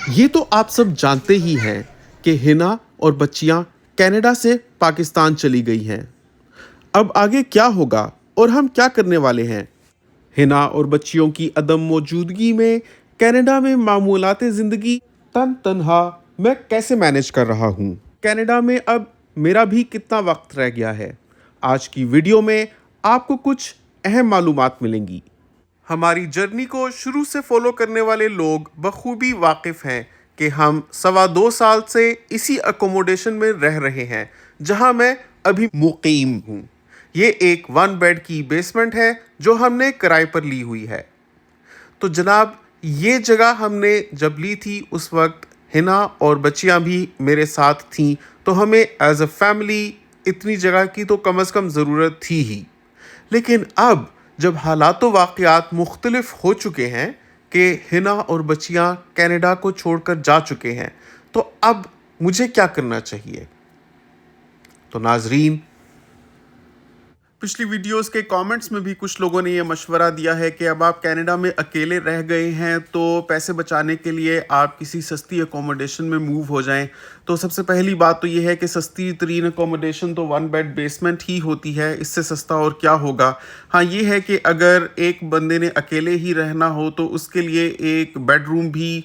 ये तो आप सब जानते ही हैं कि हिना और बच्चियां कनाडा से पाकिस्तान चली गई हैं। अब आगे क्या होगा और हम क्या करने वाले हैं? हिना और बच्चियों की अदम मौजूदगी में कनाडा में मामूलाते ज़िंदगी तन तनहा मैं कैसे मैनेज कर रहा हूँ? कनाडा में अब मेरा भी कितना वक्त रह गया है? आज की वीडियो में आपको कुछ अहम मालूमात मिलेंगी। हमारी जर्नी को शुरू से फॉलो करने वाले लोग बखूबी वाकिफ़ हैं कि हम 2.25 साल से इसी अकोमोडेशन में रह रहे हैं जहां मैं अभी मुकीम हूं। ये एक 1 बेड की बेसमेंट है जो हमने किराए पर ली हुई है। तो जनाब, ये जगह हमने जब ली थी उस वक्त हिना और बच्चियां भी मेरे साथ थीं, तो हमें एज अ फैमिली इतनी जगह की तो कम से कम ज़रूरत थी ही। लेकिन अब जब हालात वाक़यात मुख्तलिफ हो चुके हैं कि हिना और बच्चियां कनाडा को छोड़कर जा चुके हैं, तो अब मुझे क्या करना चाहिए? तो नाजरीन, पिछली वीडियोस के कमेंट्स में भी कुछ लोगों ने ये मशवरा दिया है कि अब आप कनाडा में अकेले रह गए हैं तो पैसे बचाने के लिए आप किसी सस्ती अकोमोडेशन में मूव हो जाएं। तो सबसे पहली बात तो ये है कि सस्ती तरीन अकोमोडेशन तो 1 बेड बेसमेंट ही होती है, इससे सस्ता और क्या होगा। हाँ, ये है कि अगर एक बंदे ने अकेले ही रहना हो तो उसके लिए एक बेडरूम भी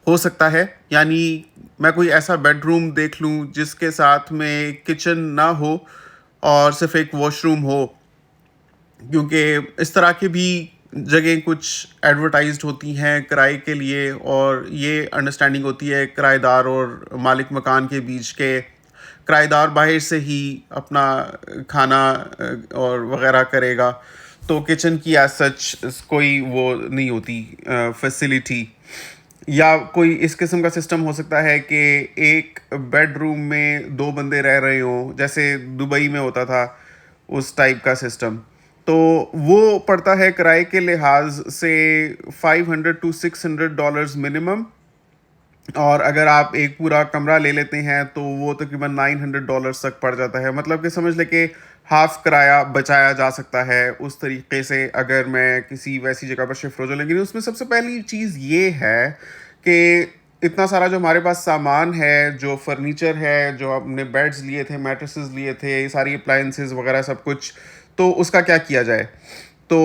हो सकता है, यानी मैं कोई ऐसा बेडरूम देख लूँ जिसके साथ में किचन ना हो और सिर्फ एक वॉशरूम हो, क्योंकि इस तरह की भी जगह कुछ एडवर्टाइज्ड होती हैं किराए के लिए, और ये अंडरस्टैंडिंग होती है किराएदार और मालिक मकान के बीच के किराएदार बाहर से ही अपना खाना और वगैरह करेगा, तो किचन की एज सच कोई वो नहीं होती फैसिलिटी। या कोई इस किस्म का सिस्टम हो सकता है कि एक बेडरूम में 2 बंदे रह रहे हों, जैसे दुबई में होता था उस टाइप का सिस्टम। तो वो पड़ता है किराए के लिहाज से $500 to $600 मिनिमम, और अगर आप एक पूरा कमरा ले लेते हैं तो वो तकरीबन $900 तक पड़ जाता है। मतलब कि समझ ले कि हाफ किराया बचाया जा सकता है उस तरीके से अगर मैं किसी वैसी जगह पर शिफ्ट हो जाऊँ। लेकिन उसमें सबसे पहली चीज़ ये है कि इतना सारा जो हमारे पास सामान है, जो फर्नीचर है, जो हमने बेड्स लिए थे, मैट्रेसेस लिए थे, ये सारी अप्लायंसेस वगैरह सब कुछ, तो उसका क्या किया जाए? तो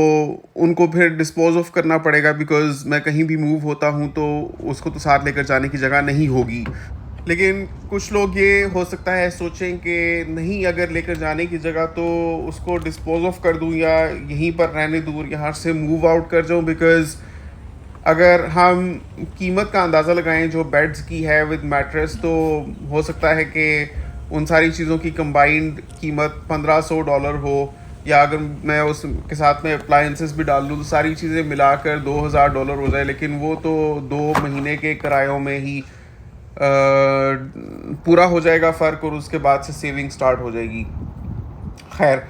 उनको फिर डिस्पोज ऑफ करना पड़ेगा, बिकॉज़ मैं कहीं भी मूव होता हूँ तो उसको तो साथ लेकर जाने की जगह नहीं होगी। लेकिन कुछ लोग ये हो सकता है सोचें कि नहीं, अगर लेकर जाने की जगह तो उसको डिस्पोज ऑफ कर दूँ या यहीं पर रहने दूँ, यहाँ से मूव आउट कर जाऊँ। बिकॉज़ अगर हम कीमत का अंदाज़ा लगाएं जो बेड्स की है विद मैट्रेस, तो हो सकता है कि उन सारी चीज़ों की कंबाइंड कीमत $1500 हो, या अगर मैं उसके साथ में अप्लायंसेस भी डाल लूँ तो सारी चीज़ें मिलाकर $2000 हो जाए। लेकिन वो तो 2 महीने के किरायों में ही पूरा हो जाएगा फ़र्क, और उसके बाद से सेविंग स्टार्ट हो जाएगी। खैर,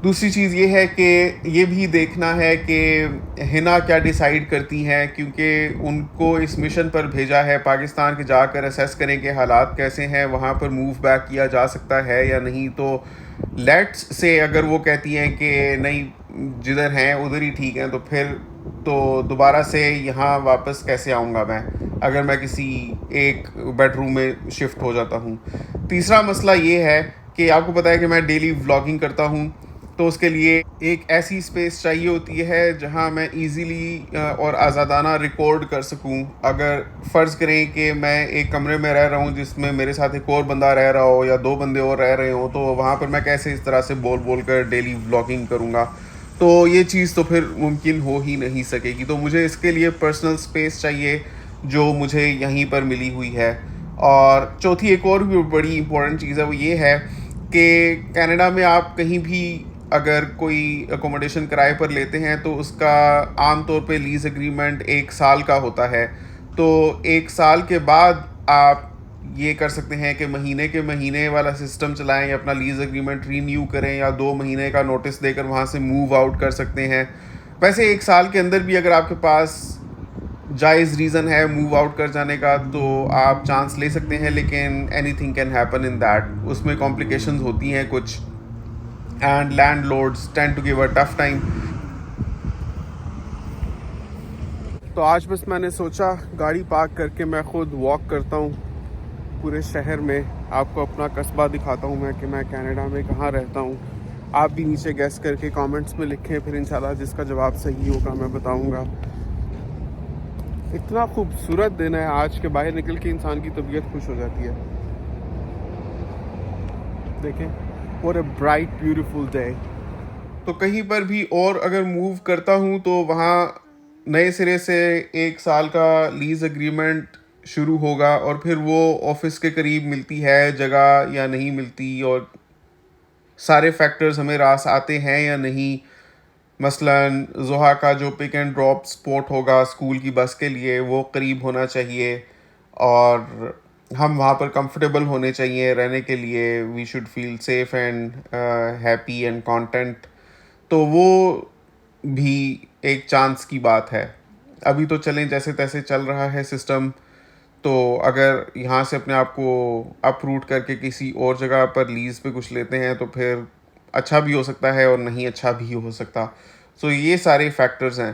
दूसरी चीज़ ये है कि ये भी देखना है कि हिना क्या डिसाइड करती हैं, क्योंकि उनको इस मिशन पर भेजा है पाकिस्तान के जाकर असेस करें कि हालात कैसे हैं, वहाँ पर मूव बैक किया जा सकता है या नहीं। तो लेट्स से अगर वो कहती हैं कि नहीं, जिधर हैं उधर ही ठीक हैं, तो फिर तो दोबारा से यहाँ वापस कैसे आऊँगा मैं अगर मैं किसी एक बेडरूम में शिफ्ट हो जाता हूँ। तीसरा मसला ये है कि आपको पता है कि मैं डेली व्लॉगिंग करता हूँ, तो उसके लिए एक ऐसी स्पेस चाहिए होती है जहाँ मैं इजीली और आज़ादाना रिकॉर्ड कर सकूँ। अगर फ़र्ज़ करें कि मैं एक कमरे में रह रहा हूँ जिसमें मेरे साथ एक और बंदा रह रहा हो या 2 बंदे और रह रहे हो, तो वहाँ पर मैं कैसे इस तरह से बोल बोल कर डेली व्लॉगिंग करूँगा? तो ये चीज़ तो फिर मुमकिन हो ही नहीं सकेगी। तो मुझे इसके लिए पर्सनल स्पेस चाहिए जो मुझे यहीं पर मिली हुई है। और चौथी एक और भी बड़ी इंपॉर्टेंट चीज़ है, वो ये है कि कनाडा में आप कहीं भी अगर कोई अकोमोडेशन किराए पर लेते हैं तो उसका आम तौर पे लीज़ एग्रीमेंट 1 साल का होता है। तो 1 साल के बाद आप ये कर सकते हैं कि महीने के महीने वाला सिस्टम चलाएं, अपना लीज़ एग्रीमेंट रीन्यू करें, या 2 महीने का नोटिस देकर वहाँ से मूव आउट कर सकते हैं। वैसे 1 साल के अंदर भी अगर आपके पास जायज़ रीज़न है मूव आउट कर जाने का तो आप चांस ले सकते हैं, लेकिन anything can happen in that. उसमें कॉम्प्लिकेशंस होती हैं कुछ, and landlords tend to give a tough time. तो आज बस मैंने सोचा गाड़ी पार्क करके मैं ख़ुद वॉक करता हूँ पूरे शहर में, आपको अपना कस्बा दिखाता हूँ मैं कि मैं कनाडा में कहाँ रहता हूँ। आप भी नीचे गैस करके कमेंट्स में लिखें, फिर इंशाल्लाह जिसका जवाब सही होगा मैं बताऊँगा। इतना खूबसूरत दिन है आज के, बाहर निकल के इंसान की तबीयत खुश हो जाती है। देखें, what a bright beautiful day. तो कहीं पर भी और अगर मूव करता हूँ तो वहाँ नए सिरे से 1 साल का लीज एग्रीमेंट शुरू होगा, और फिर वो ऑफिस के करीब मिलती है जगह या नहीं मिलती, और सारे फैक्टर्स हमें रास आते हैं या नहीं। मसलन ज़ोहा का जो पिक एंड ड्रॉप स्पॉट होगा स्कूल की बस के लिए वो करीब होना चाहिए, और हम वहाँ पर कंफर्टेबल होने चाहिए रहने के लिए। We should feel safe and happy and content. तो वो भी एक चांस की बात है। अभी तो चलें जैसे तैसे चल रहा है सिस्टम, तो अगर यहाँ से अपने आप को अपरूट करके किसी और जगह पर लीज़ पे कुछ लेते हैं तो फिर अच्छा भी हो सकता है और नहीं अच्छा भी हो सकता। सो ये सारे फैक्टर्स हैं।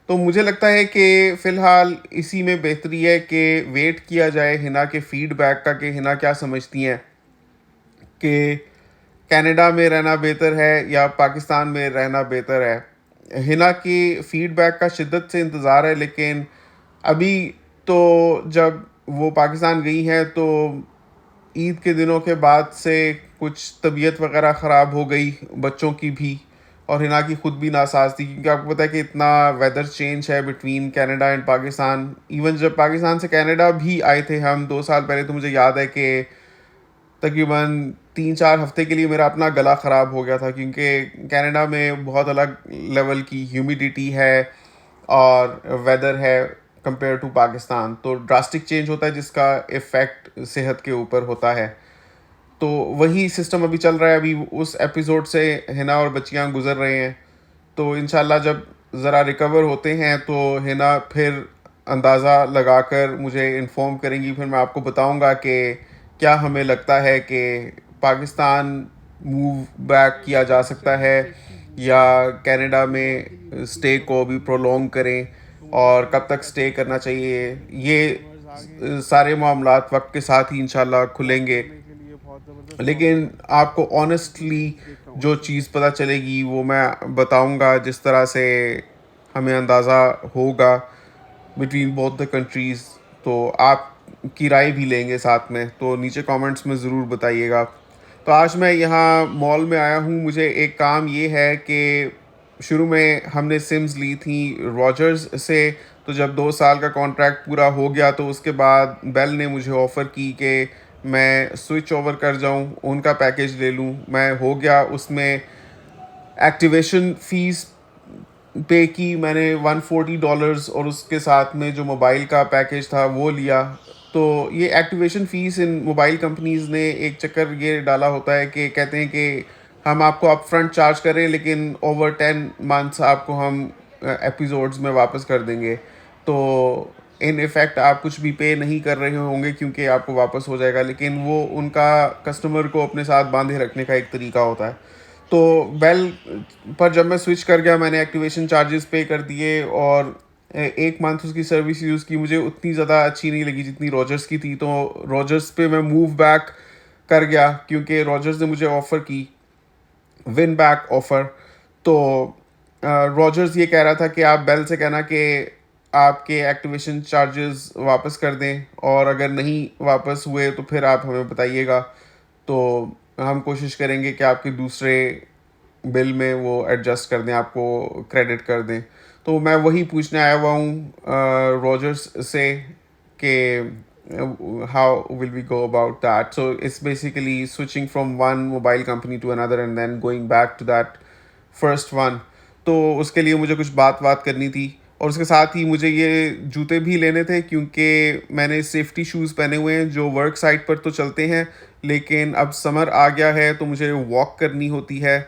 तो मुझे लगता है कि फ़िलहाल इसी में बेहतरी है कि वेट किया जाए हिना के फीडबैक का, कि हिना क्या समझती हैं कि कनाडा में रहना बेहतर है या पाकिस्तान में रहना बेहतर है। हिना की फ़ीडबैक का शिद्दत से इंतज़ार है, लेकिन अभी तो जब वो पाकिस्तान गई हैं तो ईद के दिनों के बाद से कुछ तबीयत वगैरह ख़राब हो गई बच्चों की भी, और हिना की ख़ुद भी नासाज थी, क्योंकि आपको पता है कि इतना वेदर चेंज है between Canada and Pakistan. Even जब पाकिस्तान से कनाडा भी आए थे हम 2 साल पहले, तो मुझे याद है कि तकरीबन 3-4 हफ्ते के लिए मेरा अपना गला ख़राब हो गया था, क्योंकि कनाडा में बहुत अलग लेवल की ह्यूमिडिटी है और वेदर है कंपेयर टू पाकिस्तान। तो ड्रास्टिक चेंज होता है जिसका इफ़ेक्ट सेहत के ऊपर होता है। तो वही सिस्टम अभी चल रहा है। अभी उस एपिसोड से हिना और बच्चियां गुजर रहे हैं। तो इंशाल्लाह जब ज़रा रिकवर होते हैं तो हिना फिर अंदाज़ा लगाकर मुझे इन्फॉर्म करेंगी, फिर मैं आपको बताऊंगा कि क्या हमें लगता है कि पाकिस्तान मूव बैक किया जा सकता है या कनाडा में स्टे को भी प्रोलॉन्ग करें, और कब तक स्टे करना चाहिए। ये सारे मामलात वक्त के साथ ही इंशाल्लाह खुलेंगे। लेकिन आपको ऑनेस्टली जो चीज़ पता चलेगी वो मैं बताऊंगा, जिस तरह से हमें अंदाज़ा होगा बिटवीन बोथ द कंट्रीज़। तो आपकी राय भी लेंगे साथ में, तो नीचे कमेंट्स में ज़रूर बताइएगा। तो आज मैं यहाँ मॉल में आया हूँ। मुझे एक काम ये है कि शुरू में हमने सिम्स ली थी रॉजर्स से, तो जब 2 साल का कॉन्ट्रैक्ट पूरा हो गया तो उसके बाद बेल ने मुझे ऑफ़र की कि मैं स्विच ओवर कर जाऊं, उनका पैकेज ले लूं। मैं हो गया उसमें, एक्टिवेशन फ़ीस पे की मैंने $140, और उसके साथ में जो मोबाइल का पैकेज था वो लिया। तो ये एक्टिवेशन फ़ीस इन मोबाइल कंपनीज़ ने एक चक्कर ये डाला होता है कि कहते हैं कि हम आपको अप फ्रंट चार्ज करें, लेकिन ओवर 10 मंथ्स आपको हम एपिसोड्स में वापस कर देंगे। तो इन इफ़ेक्ट आप कुछ भी पे नहीं कर रहे होंगे क्योंकि आपको वापस हो जाएगा, लेकिन वो उनका कस्टमर को अपने साथ बांधे रखने का एक तरीका होता है। तो बेल पर जब मैं स्विच कर गया, मैंने एक्टिवेशन चार्जेस पे कर दिए, और 1 मंथ उसकी सर्विस यूज़ की। मुझे उतनी ज़्यादा अच्छी नहीं लगी जितनी रॉजर्स की थी, तो रॉजर्स पे मैं मूव बैक कर गया, क्योंकि रॉजर्स ने मुझे ऑफ़र की विन बैक ऑफ़र। तो रॉजर्स ये कह रहा था कि आप बेल से कहना कि आपके एक्टिवेशन चार्जेस वापस कर दें, और अगर नहीं वापस हुए तो फिर आप हमें बताइएगा, तो हम कोशिश करेंगे कि आपके दूसरे बिल में वो एडजस्ट कर दें, आपको क्रेडिट कर दें। तो मैं वही पूछने आया हुआ हूँ रॉजर्स से कि how will we go about that. So it's basically switching from one mobile company to another and then going back to that first one. तो उसके लिए मुझे कुछ बात करनी थी, और उसके साथ ही मुझे ये जूते भी लेने थे, क्योंकि मैंने सेफ्टी शूज़ पहने हुए हैं जो वर्क साइट पर तो चलते हैं, लेकिन अब समर आ गया है तो मुझे वॉक करनी होती है।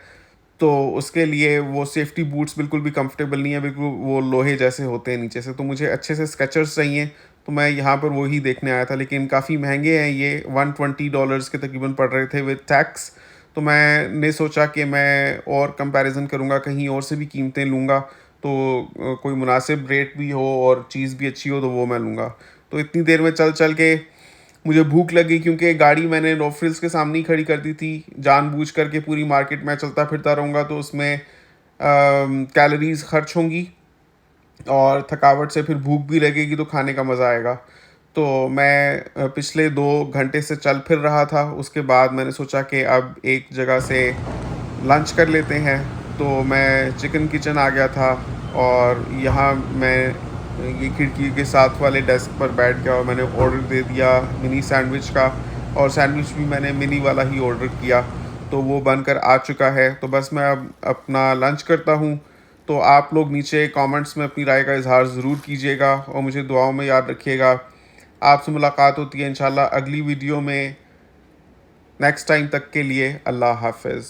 तो उसके लिए वो सेफ्टी बूट्स बिल्कुल भी कंफर्टेबल नहीं है, बिल्कुल वो लोहे जैसे होते हैं नीचे से। तो मुझे अच्छे से स्केचर्स चाहिए, तो मैं यहाँ पर वही देखने आया था, लेकिन काफ़ी महंगे हैं ये, $120 के तकरीबन पड़ रहे थे विद टैक्स। तो मैंने सोचा कि मैं और कंपैरिजन करूँगा, कहीं और से भी कीमतें लूँगा। तो कोई मुनासिब रेट भी हो और चीज़ भी अच्छी हो तो वो मैं लूँगा। तो इतनी देर में चल के मुझे भूख लगी, क्योंकि गाड़ी मैंने नो फ्रिल्स के सामने ही खड़ी कर दी थी। जानबूझ करके पूरी मार्केट में चलता फिरता रहूँगा तो उसमें कैलोरीज़ खर्च होंगी और थकावट से फिर भूख भी लगेगी तो खाने का मज़ा आएगा। तो मैं पिछले 2 घंटे से चल फिर रहा था, उसके बाद मैंने सोचा कि अब एक जगह से लंच कर लेते हैं। तो मैं चिकन किचन आ गया था और यहाँ मैं ये खिड़की के साथ वाले डेस्क पर बैठ गया और मैंने ऑर्डर दे दिया मिनी सैंडविच का, और सैंडविच भी मैंने मिनी वाला ही ऑर्डर किया। तो वो बनकर आ चुका है, तो बस मैं अब अपना लंच करता हूँ। तो आप लोग नीचे कमेंट्स में अपनी राय का इज़हार ज़रूर कीजिएगा और मुझे दुआओं में याद रखिएगा। आपसे मुलाकात होती है इंशाल्लाह अगली वीडियो में। नेक्स्ट टाइम तक के लिए अल्लाह हाफ़िज़।